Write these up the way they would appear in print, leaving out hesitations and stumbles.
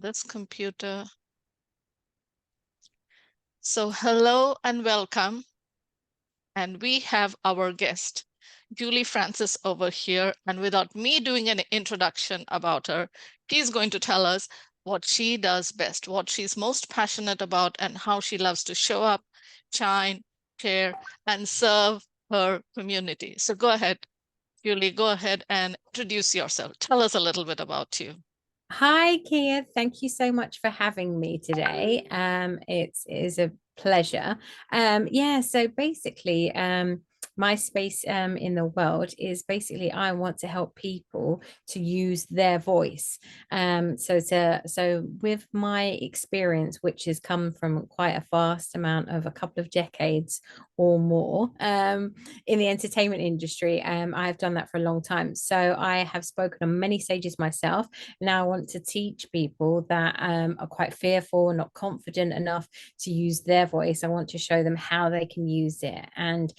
this computer. So hello and welcome. And we have our guest, Julie Francis, over here. And without me doing an introduction about her, she's going to tell us what she does best, what she's most passionate about, and how she loves to show up, shine, share, and serve her community. So go ahead, Julie, go ahead and introduce yourself. Tell us a little bit about you. Hi, Kia. Thank you so much for having me today. It is a pleasure. So basically, my space in the world is basically I want to help people to use their voice. So with my experience, which has come from quite a vast amount of a couple of decades or more, in the entertainment industry, I've done that for a long time. So I have spoken on many stages myself. Now I want to teach people that are quite fearful, not confident enough to use their voice. I want to show them how they can use it and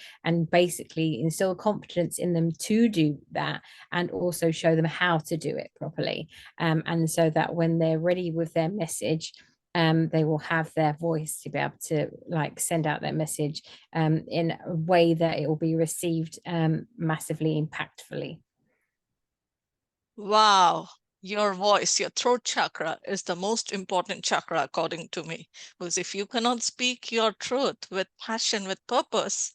basically instill confidence in them to do that, and also show them how to do it properly. And so that when they're ready with their message, they will have their voice to be able to like send out their message in a way that it will be received massively impactfully. Wow, your voice, your throat chakra is the most important chakra, according to me. Because if you cannot speak your truth with passion, with purpose,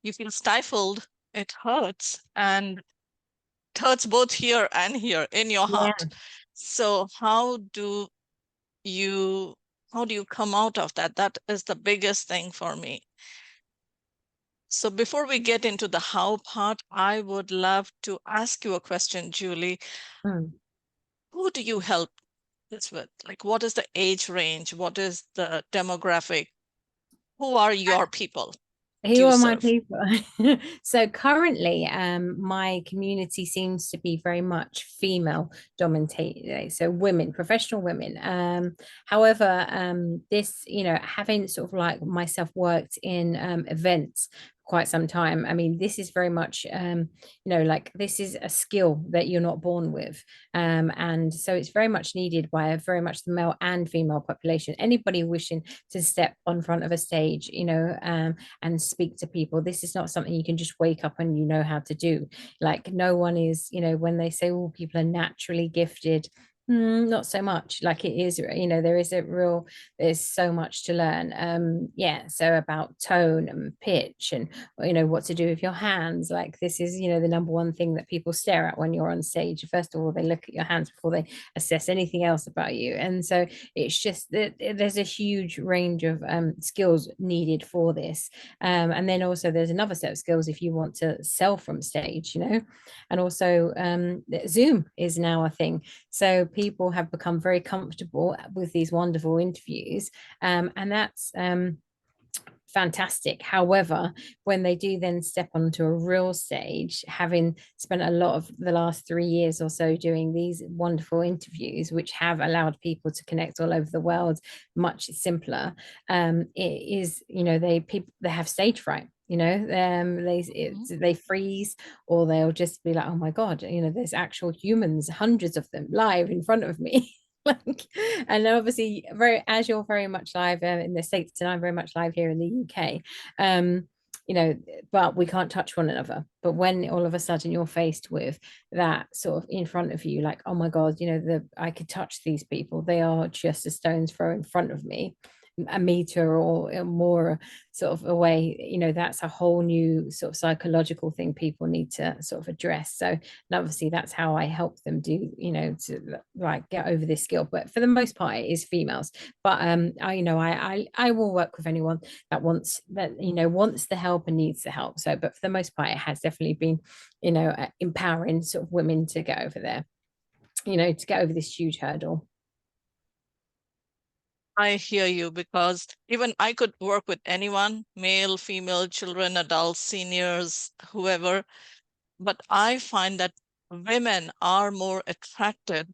you feel stifled, it hurts, and it hurts both here and here in your heart. Yeah. So you how do you come out of that? That is the biggest thing for me. So before we get into the how part, I would love to ask you a question, Julie. Mm. Who do you help this with? Like, what is the age range? What is the demographic? Who are your people? Do Who you are my serve? people? So currently, my community seems to be very much female dominated, so women, professional women. However, this, having sort of like myself worked in events quite some time. I mean, this is very much, like this is a skill that you're not born with, and so it's very much needed by a very much the male and female population. Anybody wishing to step on front of a stage, and speak to people. This is not something you can just wake up and you know how to do. Like no one is, when they say, oh, people are naturally gifted, not so much. Like it is, there's so much to learn. So about tone and pitch and what to do with your hands. Like this is, the number one thing that people stare at when you're on stage. First of all, they look at your hands before they assess anything else about you. And so it's just that there's a huge range of skills needed for this. And then also there's another set of skills if you want to sell from stage, and also Zoom is now a thing. So people have become very comfortable with these wonderful interviews. And that's fantastic. However, when they do then step onto a real stage, having spent a lot of the last 3 years or so doing these wonderful interviews, which have allowed people to connect all over the world much simpler, it is, they have stage fright. They freeze, or they'll just be like, oh my god, there's actual humans, hundreds of them live in front of me. Like, and obviously very as you're very much live in the States, and I'm very much live here in the UK, um you know but we can't touch one another. But when all of a sudden you're faced with that sort of in front of you, like, oh my god, I could touch these people, they are just a stone's throw in front of me, a meter or more sort of away, that's a whole new sort of psychological thing people need to sort of address. So and obviously that's how I help them do, to like get over this skill. But for the most part it is females. But I will work with anyone that wants the help and needs the help. So but for the most part it has definitely been, empowering sort of women to get over there, to get over this huge hurdle. I hear you, because even I could work with anyone, male, female, children, adults, seniors, whoever. But I find that women are more attracted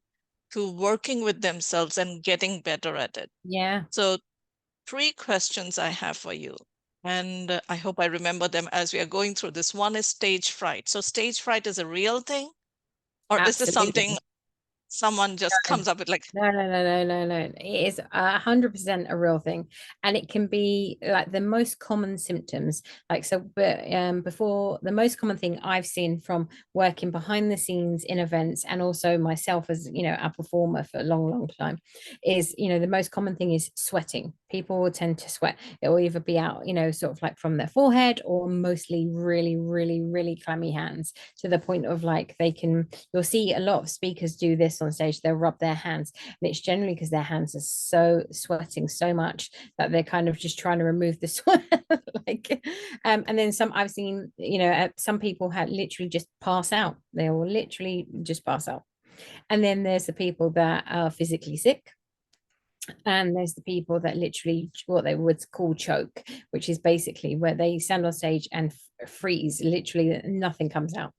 to working with themselves and getting better at it. Yeah, So, three questions I have for you, and I hope I remember them as we are going through this. One is stage fright. So, stage fright is a real thing, or is this something absolutely. someone just comes up with like, No, no, no, no, no, no. It is 100% a real thing, and it can be like the most common symptoms. Like so, but before the most common thing I've seen from working behind the scenes in events, and also myself as a performer for a long, long time, is the most common thing is sweating. People will tend to sweat. It will either be out, sort of like from their forehead, or mostly really, really, really clammy hands to the point of like you'll see a lot of speakers do this on stage. They'll rub their hands, and it's generally because their hands are so sweating so much that they're kind of just trying to remove the sweat. And then some I've seen, some people had literally just pass out. They will literally just pass out. And then there's the people that are physically sick, and there's the people that literally what they would call choke, which is basically where they stand on stage and freeze, literally nothing comes out.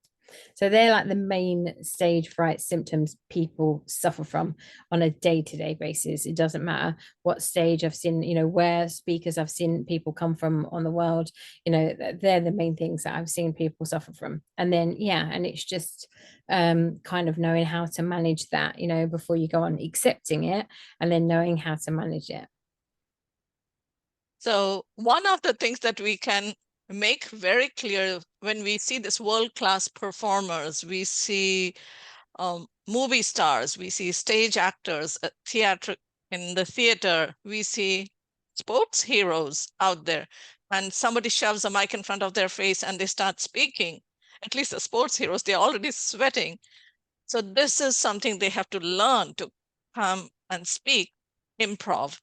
So they're like the main stage fright symptoms people suffer from on a day-to-day basis. It doesn't matter what stage I've seen, where speakers I've seen people come from on the world, they're the main things that I've seen people suffer from. And then, yeah, and it's just kind of knowing how to manage that, before you go on accepting it, and then knowing how to manage it. so one of the things that we can make very clear when we see this world-class performers, we see movie stars, we see stage actors, in the theater, we see sports heroes out there, and somebody shoves a mic in front of their face and they start speaking. At least the sports heroes, they're already sweating. So this is something they have to learn to come and speak improv.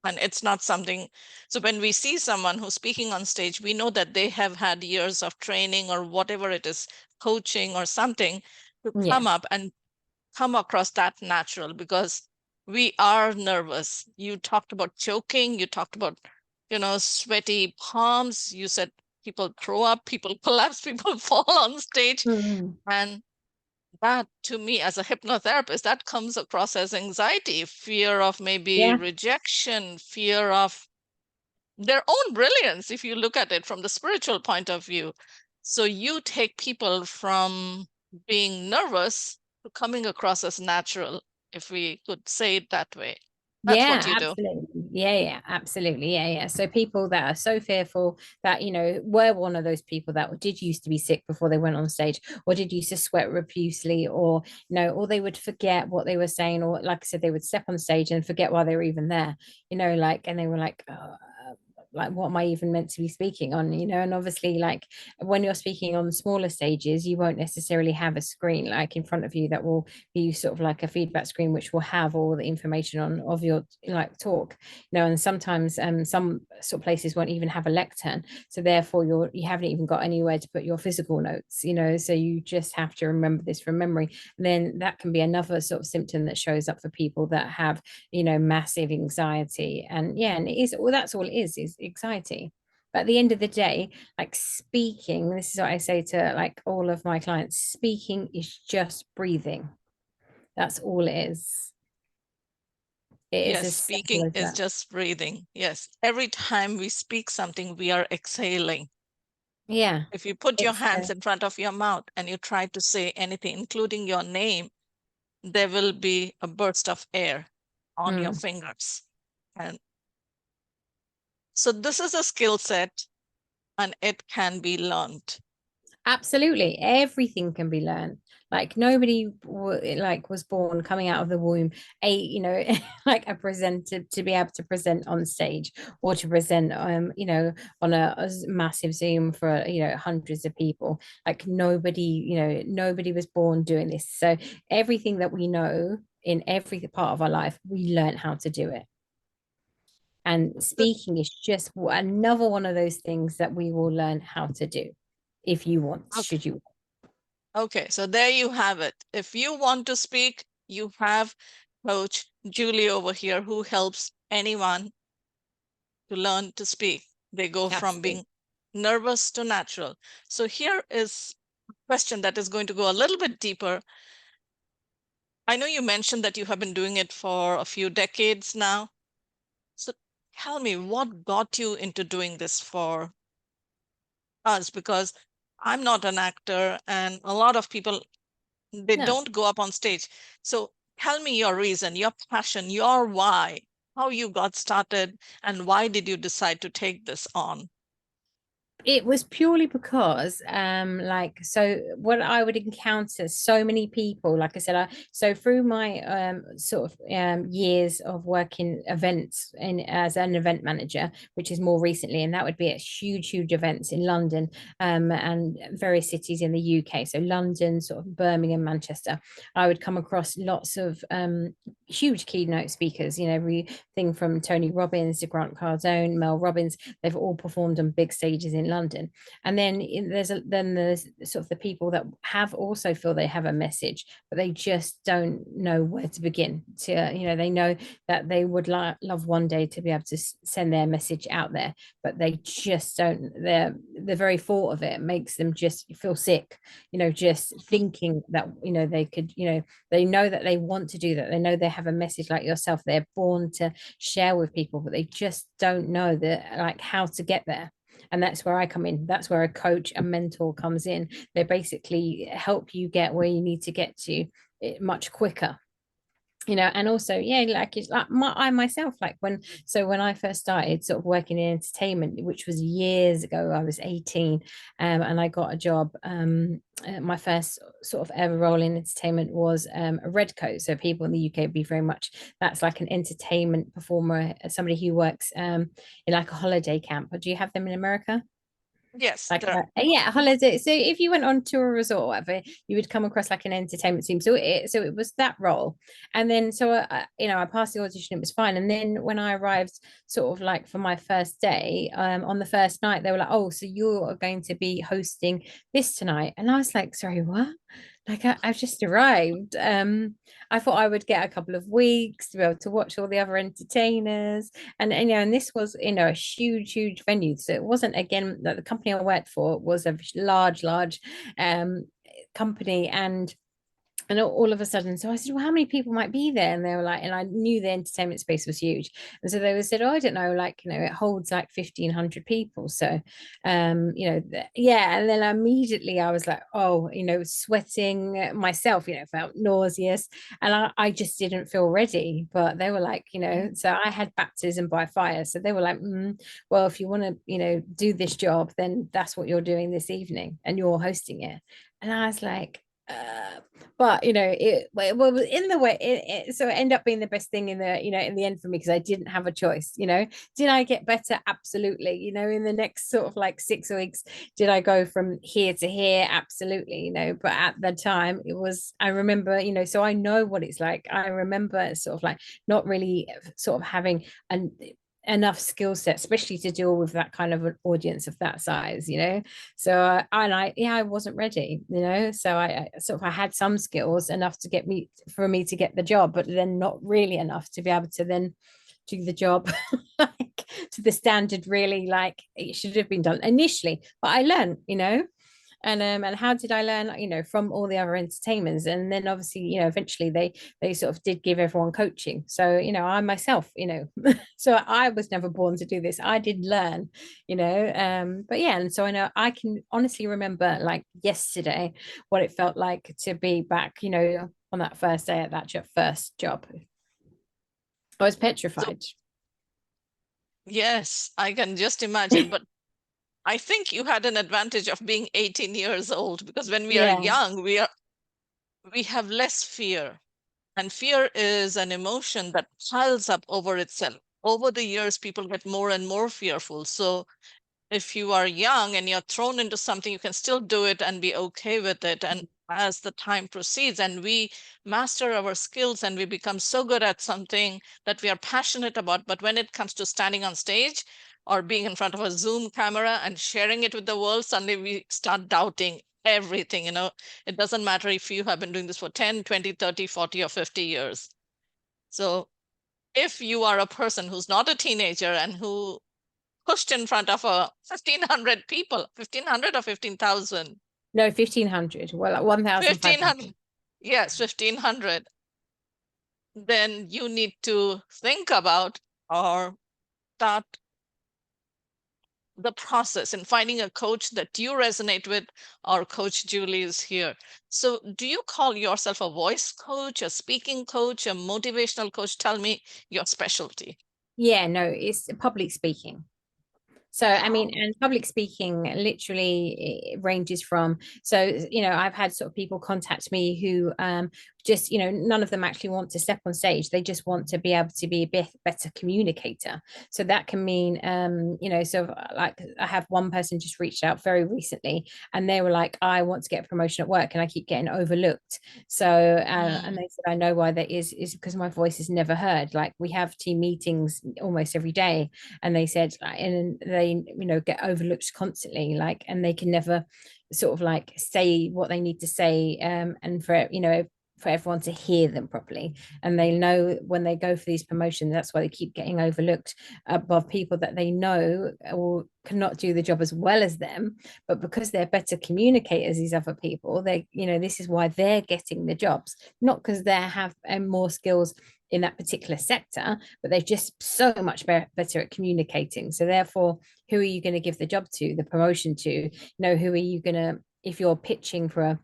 And it's not something, so when we see someone who's speaking on stage, we know that they have had years of training or whatever it is, coaching or something, to Yeah. come up and come across that natural, because we are nervous. You talked about choking, you talked about, sweaty palms. You said people throw up, people collapse, people fall on stage. Mm-hmm. And that, to me, as a hypnotherapist, that comes across as anxiety, fear of maybe Yeah. rejection, fear of their own brilliance, if you look at it from the spiritual point of view. So you take people from being nervous to coming across as natural, if we could say it that way. That's what Yeah, you do. absolutely. Yeah, absolutely. Yeah. So people that are so fearful that, were one of those people that did used to be sick before they went on stage, or did used to sweat profusely, or, or they would forget what they were saying, or like I said, they would step on stage and forget why they were even there, and they were like, oh, like what am I even meant to be speaking on, and obviously like when you're speaking on smaller stages, you won't necessarily have a screen like in front of you that will be sort of like a feedback screen which will have all the information on of your like talk, and sometimes some sort of places won't even have a lectern, so therefore you haven't even got anywhere to put your physical notes, so you just have to remember this from memory. And then that can be another sort of symptom that shows up for people that have massive anxiety. And yeah, and it is, well, that's all it is anxiety. But at the end of the day, like speaking, this is what I say to like all of my clients, speaking is just breathing. That's all it is. It is Yes, as simple speaking as is that. just breathing. Yes, every time we speak something, we are exhaling. Yeah, If you put your it's hands in front of your mouth and you try to say anything, including your name, there will be a burst of air on your mm. fingers. And so this is a skill set, and it can be learned. Absolutely, everything can be learned. Like nobody like was born coming out of the womb like a presenter to be able to present on stage, or to present on a massive Zoom for hundreds of people. Like nobody was born doing this. So everything that we know in every part of our life, we learn how to do it. And Th- speaking is just another one of those things that we will learn how to do if you want, Okay. should you. Okay, so there you have it. If you want to speak, you have Coach Julie over here who helps anyone to learn to speak. They go from Absolutely. being nervous to natural. So here is a question that is going to go a little bit deeper. I know you mentioned that you have been doing it for a few decades now. So tell me, what got you into doing this for us? Because I'm not an actor, and a lot of people They No. don't go up on stage. So tell me your reason, your passion, your why, how you got started, and why did you decide to take this on? It was purely because like, so what I would encounter so many people, like I said, so through my sort of years of working events in as an event manager, which is more recently, and that would be at huge events in London and various cities in the UK, so London, sort of Birmingham, Manchester. I would come across lots of huge keynote speakers, you know, everything from Tony Robbins to Grant Cardone, Mel Robbins. They've all performed on big stages in London. And then there's sort of the people that have also feel they have a message, but they just don't know where to begin. To, you know, they know that they would love one day to be able to send their message out there, but they just don't. The very thought of it makes them just feel sick. You know, just thinking that, you know, they could, you know, they know that they want to do that. They know they have a message like yourself. They're born to share with people, but they just don't know that, like, how to get there. And that's where I come in. That's where a coach, a mentor comes in. They basically help you get where you need to get to much quicker, you know. And also, yeah, like it's like I myself, like when I first started sort of working in entertainment, which was years ago, I was 18, and I got a job. My first sort of ever role in entertainment was a red coat. So people in the UK would be very much, that's like an entertainment performer, somebody who works in like a holiday camp. Do you have them in America? Yes, Like yeah, a holiday. So if you went on to a resort or whatever, you would come across like an entertainment team. So it was that role. And then so you know, I passed the audition, it was fine. And then when I arrived, sort of like for my first day, on the first night, they were like, oh, so you're going to be hosting this tonight. And I was like, sorry, what? Like I've just arrived. I thought I would get a couple of weeks to be able to watch all the other entertainers, and you know, and this was, you know, a huge venue. So it wasn't, again, that the company I worked for was a large um company. And all of a sudden, so I said, well, how many people might be there? And they were like, and I knew the entertainment space was huge. And so they were said, oh, I don't know, like, you know, it holds like 1,500 people. So, you know, yeah. And then immediately I was like, oh, you know, sweating myself, you know, felt nauseous. And I just didn't feel ready. But they were like, you know, so I had baptism by fire. So they were like, well, if you want to, you know, do this job, then that's what you're doing this evening and you're hosting it. And I was like, but you know, it well, in the way so it ended up being the best thing in the, you know, in the end for me, because I didn't have a choice. You know, did I get better? Absolutely. You know, in the next sort of like 6 weeks, did I go from here to here? Absolutely. You know, but at the time it was, I remember, you know, so I know what it's like. I remember sort of like not really sort of having an enough skill set, especially to deal with that kind of an audience of that size, you know. So and I, yeah, I wasn't ready, you know. So I sort of, I had some skills enough to get me, for me to get the job, but then not really enough to be able to then do the job like to the standard really like it should have been done initially. But I learned, you know. And how did I learn, you know, from all the other entertainers? And then obviously, you know, eventually they sort of did give everyone coaching. So, you know, I myself, you know, so I was never born to do this. I did learn, you know. But yeah, and so I know I can honestly remember like yesterday what it felt like to be back, you know, on that first day at that first job. I was so petrified. yes, I can just imagine. But I think you had an advantage of being 18 years old, because when we are Yeah. young, we have less fear. And fear is an emotion that piles up over itself. Over the years, people get more and more fearful. So if you are young and you're thrown into something, you can still do it and be okay with it. And as the time proceeds and we master our skills and we become so good at something that we are passionate about, but when it comes to standing on stage or being in front of a Zoom camera and sharing it with the world, suddenly we start doubting everything. You know, it doesn't matter if you have been doing this for 10, 20, 30, 40, or 50 years. So if you are a person who's not a teenager and who pushed in front of a 1,500 people, 1,500 or 15,000? No, 1,500. Well, like 1,500. 1,500. Yes, 1,500. Then you need to think about or start the process in finding a coach that you resonate with. Our coach Julie is here. So do you call yourself a voice coach, a speaking coach, a motivational coach? Tell me your specialty. Yeah, no, it's public speaking. So, I mean, Wow. and public speaking literally it ranges from, so, I've had sort of people contact me who just, none of them actually want to step on stage. They just want to be able to be a better communicator. So that can mean, so like I have one person just reached out very recently and they were like, I want to get a promotion at work and I keep getting overlooked. So, and Mm, they said, I know why that is because my voice is never heard. Like we have team meetings almost every day and they said and they get overlooked constantly like and they can never sort of like say what they need to say and for everyone to hear them properly and they know when they go for these promotions that's why they keep getting overlooked above people that they know or cannot do the job as well as them but because they're better communicators these other people they this is why they're getting the jobs not because they have more skills in that particular sector, but they're just so much better at communicating. So therefore, who are you going to give the job to, the promotion to? Who are you going to, if you're pitching for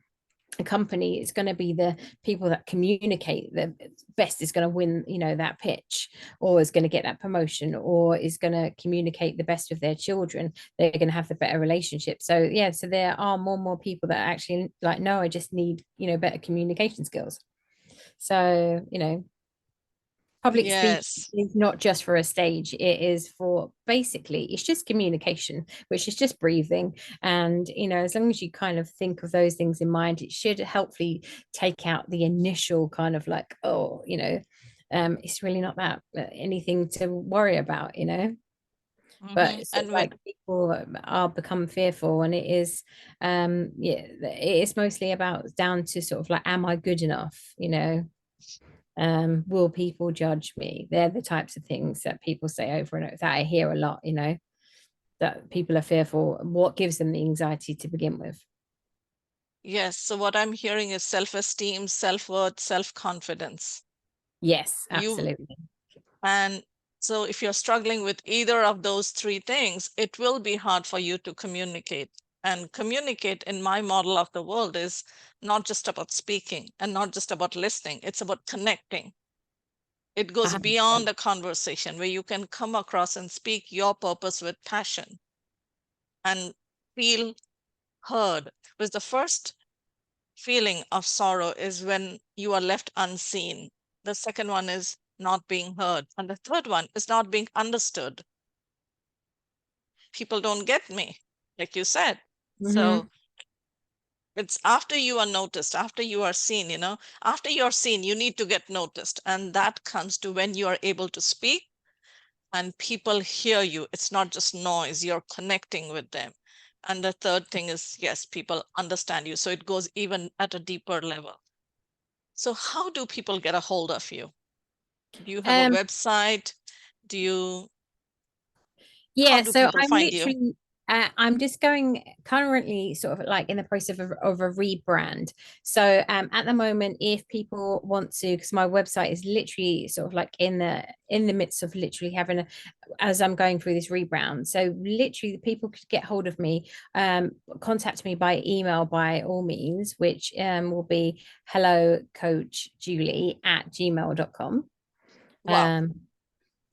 a company, it's going to be the people that communicate the best is going to win, that pitch or is going to get that promotion or is going to communicate the best with their children. They're going to have the better relationship. So yeah, so there are more and more people that actually like, no, I just need, better communication skills. So, public speaking yes. is not just for a stage, it is for basically it's just communication, which is just breathing. And as long as you kind of think of those things in mind, it should helpfully take out the initial kind of like, oh, it's really not that anything to worry about, but it's sort And of when, like people are become fearful and it is yeah, it is mostly about down to sort of like, am I good enough, will people judge me? They're the types of things that people say over and over that I hear a lot, that people are fearful. What gives them the anxiety to begin with? yes, so what I'm hearing is self-esteem, self-worth, self-confidence. Yes, You absolutely. And so if you're struggling with either of those three things, it will be hard for you to communicate. And communicate in my model of the world is not just about speaking and not just about listening, it's about connecting. It goes beyond 100%. a conversation where you can come across and speak your purpose with passion and feel heard. Because the first feeling of sorrow is when you are left unseen. The second one is not being heard. And the third one is not being understood. People don't get me, like you said. So Mm-hmm. it's after you are noticed, after you are seen, after you're seen, you need to get noticed. And that comes to when you are able to speak and people hear you. It's not just noise, you're connecting with them. And the third thing is, yes, people understand you. So it goes even at a deeper level. So how do people get a hold of you? Do you have a Um, website? Do you, how Yeah, do so people I'm find you? literally I'm just going currently sort of like in the process of a rebrand. So at the moment, if people want to, because my website is literally sort of like in the midst of literally having a as I'm going through this rebrand. So literally people could get hold of me, contact me by email by all means, which will be hellocoachjulie@gmail.com. Wow. Um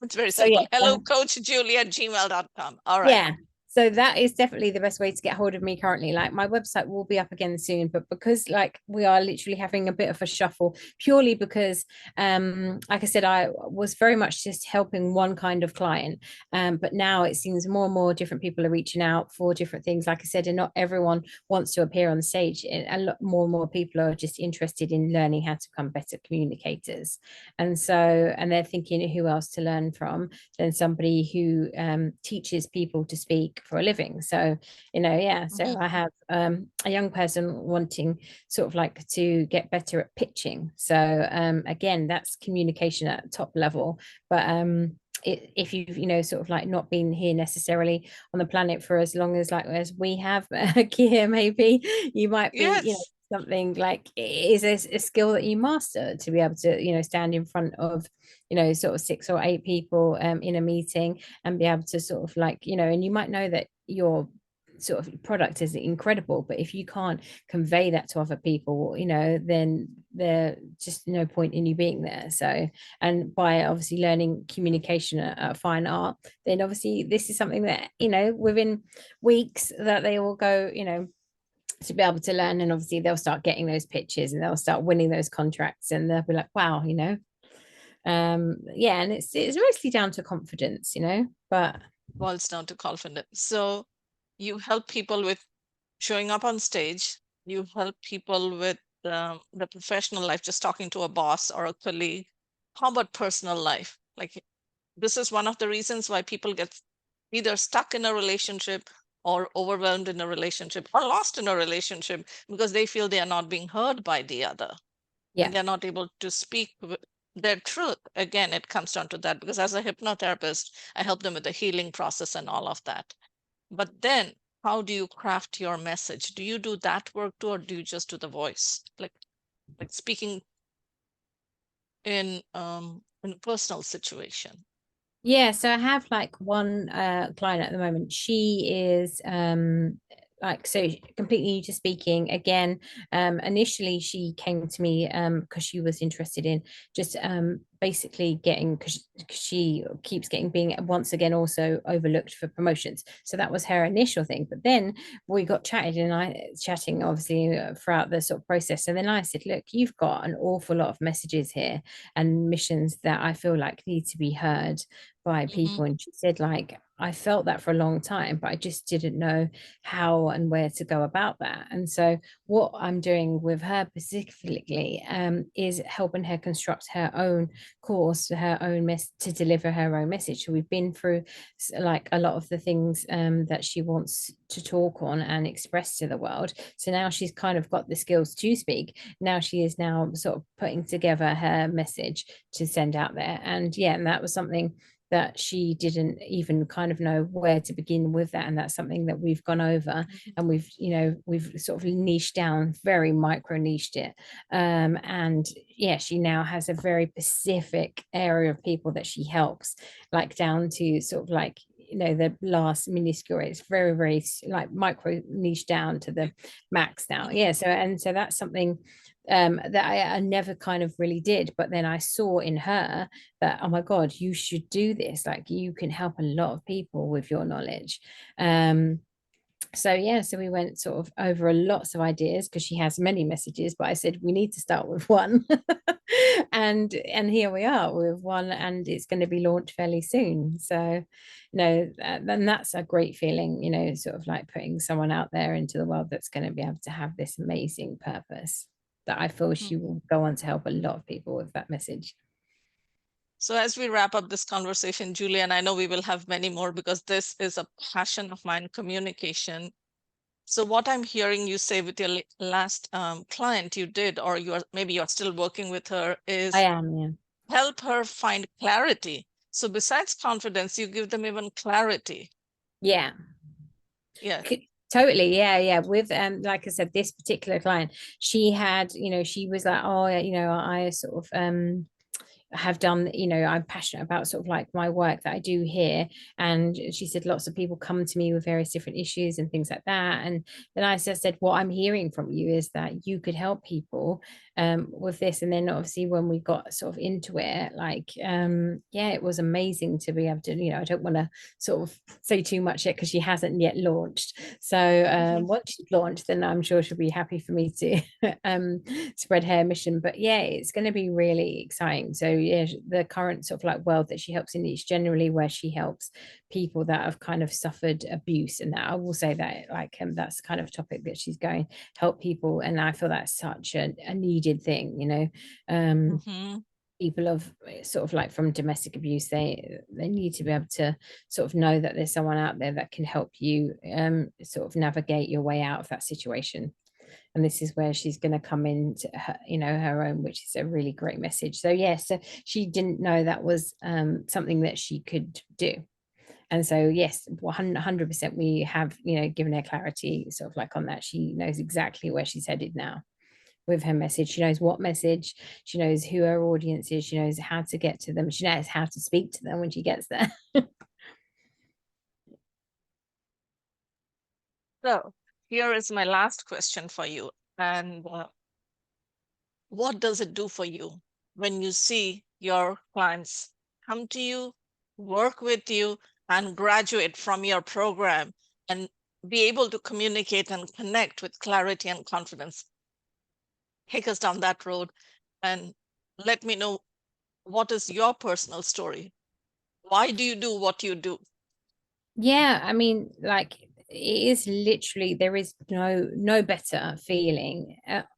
It's very so yeah, simple. Hello, Coach Julie at gmail.com. All right. yeah. So that is definitely the best way to get hold of me currently. Like my website will be up again soon, but because like we are literally having a bit of a shuffle purely because like I said, I was very much just helping one kind of client. But now it seems more and more different people are reaching out for different things. Like I said, and not everyone wants to appear on the stage. A lot more and more people are just interested in learning how to become better communicators. And so and they're thinking who else to learn from than somebody who teaches people to speak for a living. So, yeah, so Mhm. I have a young person wanting sort of like to get better at pitching. So, again, that's communication at top level. But if you've sort of like not been here necessarily on the planet for as long as like as we have here maybe you might be Yes. something like is a skill that you master to be able to, stand in front of, sort of 6 or 8 people in a meeting and be able to sort of like, and you might know that your sort of product is incredible, but if you can't convey that to other people, then there's just no point in you being there. So, and by obviously learning communication at fine art, then obviously this is something that, within weeks that they will go, to be able to learn, and obviously they'll start getting those pitches and they'll start winning those contracts and they'll be like, wow, yeah, and it's mostly down to confidence, but Boils down to confidence. So you help people with showing up on stage. You help people with the professional life, just talking to a boss or a colleague. How about personal life? Like, this is one of the reasons why people get either stuck in a relationship or overwhelmed in a relationship or lost in a relationship because they feel they are not being heard by the other and yeah. they're not able to speak their truth. Again, it comes down to that, because as a hypnotherapist, I help them with the healing process and all of that. But then how do you craft your message? Do you do that work too, or do you just do the voice, like speaking in a personal situation? Yeah, so I have like one client at the moment. She is like so completely new to speaking again. Initially she came to me because she was interested in just basically getting, because she keeps getting being once again also overlooked for promotions. So that was her initial thing. But then we got chatted and I chatting obviously throughout the sort of process. And then I said, look, you've got an awful lot of messages here and missions that I feel like need to be heard by Mm-hmm. people. And she said, like, I felt that for a long time, but I just didn't know how and where to go about that. And so, what I'm doing with her specifically is helping her construct her own course, her own to deliver her own message. So we've been through like a lot of the things that she wants to talk on and express to the world. So now she's kind of got the skills to speak. Now she is now sort of putting together her message to send out there. And yeah, and that was something that she didn't even kind of know where to begin with that. And that's something that we've gone over and we've sort of niched down, very micro niched it. And yeah, she now has a very specific area of people that she helps, like down to sort of like, the last minuscule. It's very, very like micro niche down to the max now. Mm-hmm. Yeah. So, and so that's something that I never kind of really did. But then I saw in her that, oh my God, you should do this. Like you can help a lot of people with your knowledge. So yeah, so we went sort of over lots of ideas because she has many messages, but I said we need to start with one. And here we are with one, and it's going to be launched fairly soon. So then that's a great feeling, sort of like putting someone out there into the world that's going to be able to have this amazing purpose that I feel Mm-hmm. she will go on to help a lot of people with that message. So as we wrap up this conversation, Julie, and I know we will have many more because this is a passion of mine, communication. So what I'm hearing you say with your last client you did, or maybe you're still working with her, I is am, yeah. help her find clarity. So besides confidence, you give them even clarity. Yeah. Yeah. Totally, yeah, yeah. With like I said, this particular client, she had, she was like, oh, yeah, I sort of have done, I'm passionate about sort of like my work that I do here. And she said lots of people come to me with various different issues and things like that. And then I just said, what I'm hearing from you is that you could help people with this. And then obviously when we got sort of into it, like yeah, it was amazing to be able to, I don't want to sort of say too much yet because she hasn't yet launched. So Mhm. once she's launched, then I'm sure she'll be happy for me to spread her mission. But yeah, it's going to be really exciting. So yeah, the current sort of like world that she helps in is generally where she helps people that have kind of suffered abuse, and that I will say that like that's kind of topic that she's going help people, and I feel that's such a needed thing, Mhm. people of sort of like from domestic abuse, they need to be able to sort of know that there's someone out there that can help you sort of navigate your way out of that situation. And this is where she's going to come into her, her own, which is a really great message. So yes, so she didn't know that was something that she could do. And so yes, 100% we have given her clarity sort of like on that. She knows exactly where she's headed now. with her message. She knows what message, she knows who her audience is, she knows how to get to them, she knows how to speak to them when she gets there. So here is my last question for you. And what does it do for you when you see your clients come to you, work with you, and graduate from your program and be able to communicate and connect with clarity and confidence? Take us down that road and let me know, what is your personal story? Why do you do what you do? Yeah, I mean, like it is literally there is no better feeling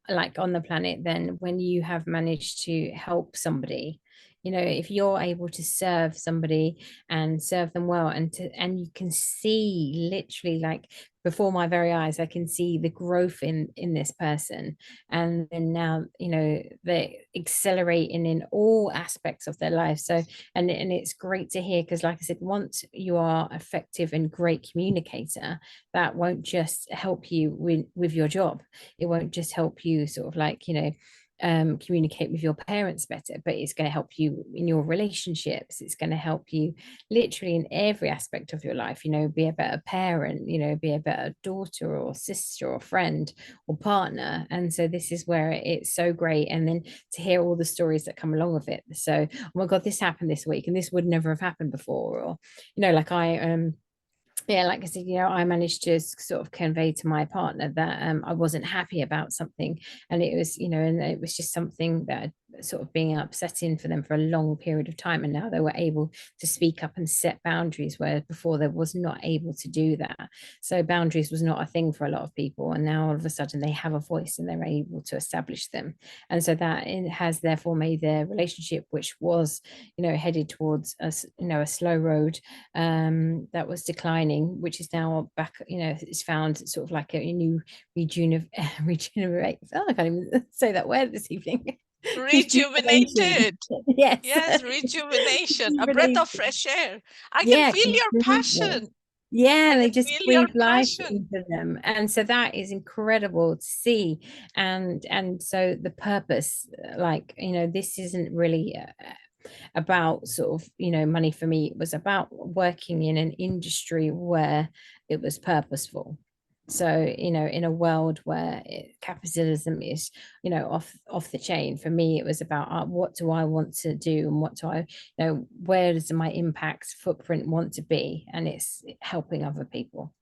like on the planet than when you have managed to help somebody. You know, if you're able to serve somebody and serve them well, and you can see literally like before my very eyes, I can see the growth in this person, and then now you know they're accelerating in all aspects of their life. So and it's great to hear because like I said, once you are effective and great communicator, that won't just help you with your job, it won't just help you sort of like you know communicate with your parents better, but it's going to help you in your relationships, it's going to help you literally in every aspect of your life, you know, be a better parent, you know, be a better daughter or sister or friend or partner. And so this is where it's so great, and then to hear all the stories that come along with it. So oh my god, this happened this week and this would never have happened before, or you know, like I yeah, like I said, you know, I managed to sort of convey to my partner that I wasn't happy about something, and it was, you know, and it was just something that sort of being upsetting for them for a long period of time, and now they were able to speak up and set boundaries where before they was not able to do that. So boundaries was not a thing for a lot of people, and now all of a sudden they have a voice and they're able to establish them, and so that it has therefore made their relationship, which was, you know, headed towards a you know a slow road that was declining, which is now back, you know, it's found sort of like a new regenerate. Oh, I can't even say that word this evening. Rejuvenation. Rejuvenated. Yes. Yes, rejuvenation, a breath of Rejuvenation. fresh air. I can Yeah, feel your completely. passion. Yeah, I they can just feel your breathe life passion. into them. And so that is incredible to see. And so the purpose, like, you know, this isn't really about sort of, you know, money for me. It was about working in an industry where it was purposeful. So, you know, in a world where capitalism is, you know, off the chain, for me, it was about what do I want to do, and what do I, you know, where does my impact footprint want to be? And it's helping other people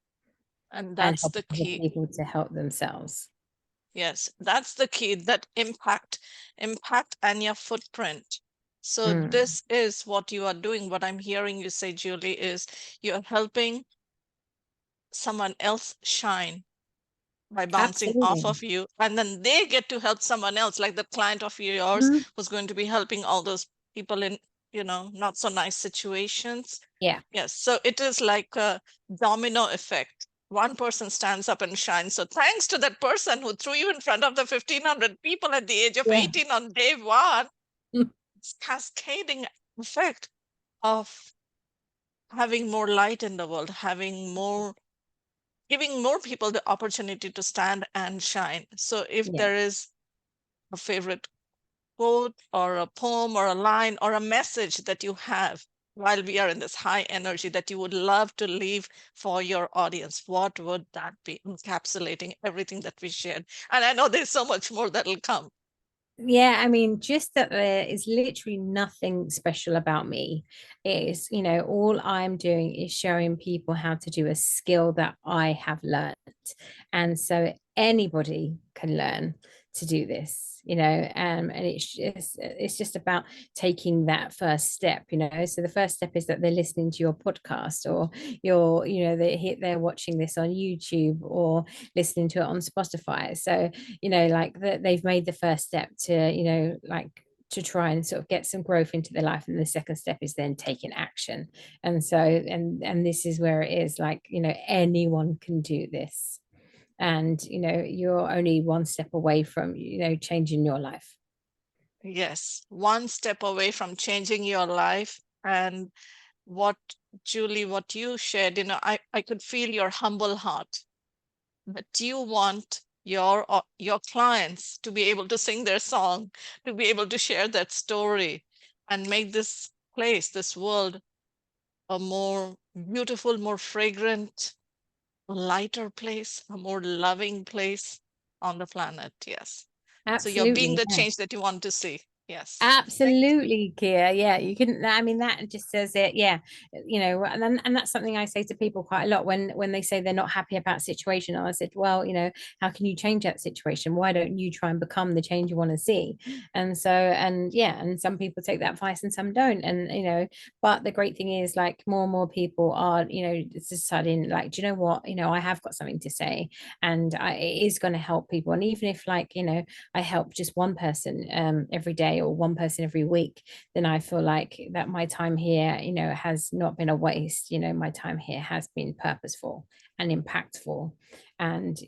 And and that's the helping other key. people to help themselves. Yes, that's the key, that impact and your footprint. So Mm, this is what you are doing. What I'm hearing you say, Julie, is you're helping someone else shine by bouncing off absolutely. of you, and then they get to help someone else, like the client of yours Mhm. was going to be helping all those people in, you know, not so nice situations. Yeah. Yes, so it is like a domino effect. One person stands up and shines. So thanks to that person who threw you in front of the 1,500 people at the age of Yeah. 18 on day one, it's cascading effect of having more light in the world, having more, giving more people the opportunity to stand and shine. So if Yeah. there is a favorite quote or a poem or a line or a message that you have while we are in this high energy that you would love to leave for your audience, what would that be, encapsulating everything that we shared? And I know there's so much more that'll come. Yeah, I mean, just that there is literally nothing special about me. It is, you know, all I'm doing is showing people how to do a skill that I have learned. And so anybody can learn to do this, you know, and it's just about taking that first step, you know. So the first step is that they're listening to your podcast, or you're, you know, they're watching this on YouTube or listening to it on Spotify. So you know, like that they've made the first step to, you know, like to try and sort of get some growth into their life, and the second step is then taking action. And so and this is where it is like, you know, anyone can do this, and you know you're only one step away from, you know, changing your life. Yes, one step away from changing your life. And what, Julie, what you shared, you know, I could feel your humble heart, that you want your clients to be able to sing their song, to be able to share that story and make this place, this world, a more beautiful, more fragrant, lighter place, a more loving place on the planet. Yes. So you're being Absolutely. the Yeah. change that you want to see. Yes. Thank Absolutely, Kia. Yeah, you couldn't. I mean, that just says it. Yeah, and that's something I say to people quite a lot when they say they're not happy about a situation. I said, well, how can you change that situation? Why don't you try and become the change you want to see? And so, and yeah, and some people take that advice and some don't. And but the great thing is, like, more and more people are, deciding, like, do you know what? I have got something to say, and it is going to help people. And even if, like, I help just one person every day or one person every week, then I feel like that my time here, has not been a waste. My time here has been purposeful and impactful. And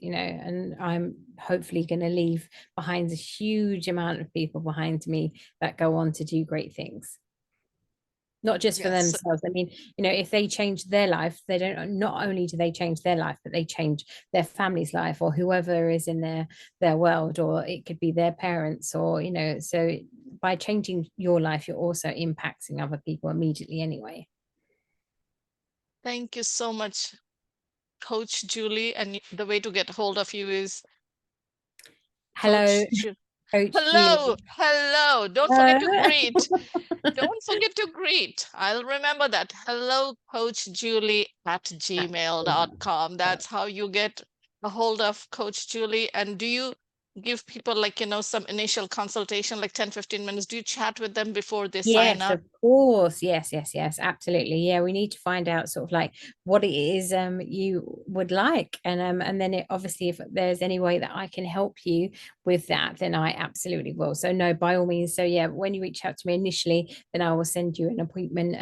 I'm hopefully going to leave behind a huge amount of people behind me that go on to do great things, not just for yes. themselves. I mean, if they change their life, they don't, not only do they change their life, but they change their family's life, or whoever is in their world, or it could be their parents, or so by changing your life, you're also impacting other people immediately anyway. Thank you so much, Coach Julie. And the way to get hold of you is Hello, Coach Ju- Coach Hello, Julie. hello. Don't forget to Uh, greet. Don't forget to greet. I'll remember that. Hello, Coach Julie at gmail.com. That's how you get a hold of Coach Julie. And do you give people, like, some initial consultation, like 10-15 minutes? Do you chat with them before they sign Yes, up? of course. Yes, yes, yes, absolutely. Yeah, we need to find out sort of like what it is you would like. And then obviously, if there's any way that I can help you with that, then I absolutely will. So no, by all means. So yeah, when you reach out to me initially, then I will send you an appointment.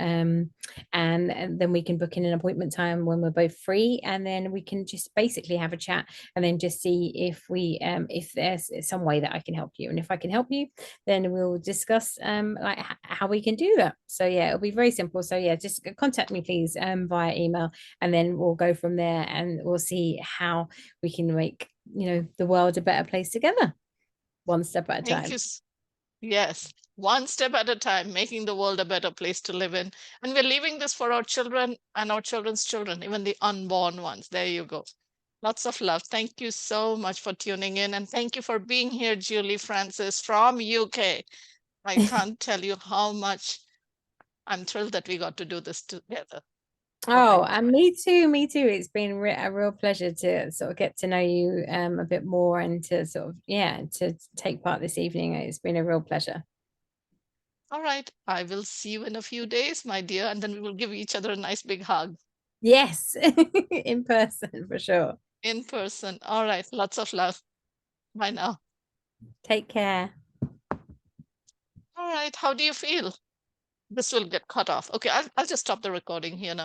And then we can book in an appointment time when we're both free, and then we can just basically have a chat and then just see if there's some way that I can help you. And if I can help you, then we'll discuss like how we can do that. So yeah, it'll be very simple. So yeah, just contact me please via email, and then we'll go from there, and we'll see how we can make the world a better place together, one step at a Thank time. you. Yes, one step at a time, making the world a better place to live in. And we're leaving this for our children and our children's children, even the unborn ones. There you go. Lots of love. Thank you so much for tuning in. And thank you for being here, Julie Francis from UK. I can't tell you how much I'm thrilled that we got to do this together. All Oh, right. and me too, me too. It's been a real pleasure to sort of get to know you a bit more, and to sort of, yeah, to take part this evening. It's been a real pleasure. All right. I will see you in a few days, my dear, and then we will give each other a nice big hug Yes, in person for sure. in person. All right. Lots of love. Bye now. Take care. All right. How do you feel? This will get cut off. Okay, I'll just stop the recording here now.